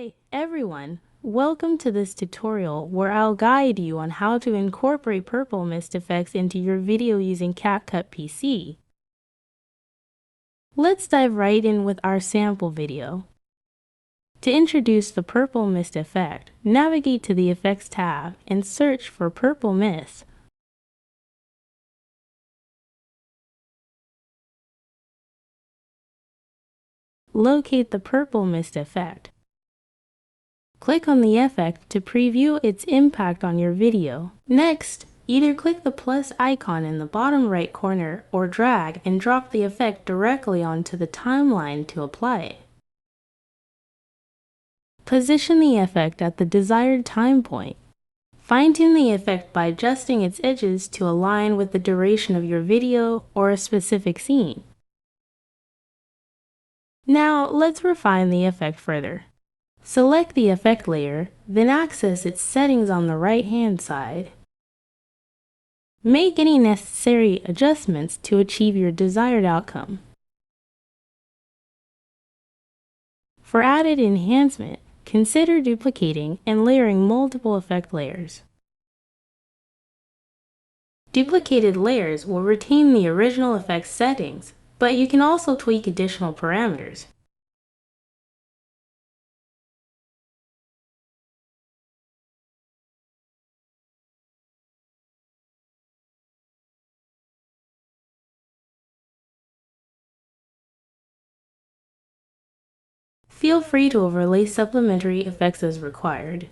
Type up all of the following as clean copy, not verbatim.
Hi, everyone. Welcome to this tutorial where I'll guide you on how to incorporate purple mist effects into your video using CapCut PC. Let's dive right in with our sample video. To introduce the purple mist effect, navigate to the Effects tab and search for purple mist. Locate the purple mist effect. Click on the effect to preview its impact on your video. Next, either click the plus icon in the bottom right corner or drag and drop the effect directly onto the timeline to apply it. Position the effect at the desired time point. Fine-tune the effect by adjusting its edges to align with the duration of your video or a specific scene. Now, let's refine the effect further. Select the effect layer, then access its settings on the right-hand side. Make any necessary adjustments to achieve your desired outcome. For added enhancement, consider duplicating and layering multiple effect layers. Duplicated layers will retain the original effect settings, but you can also tweak additional parameters. Feel free to overlay supplementary effects as required.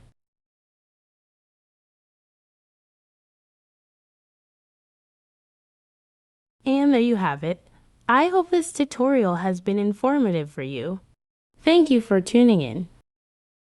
And there you have it. I hope this tutorial has been informative for you. Thank you for tuning in.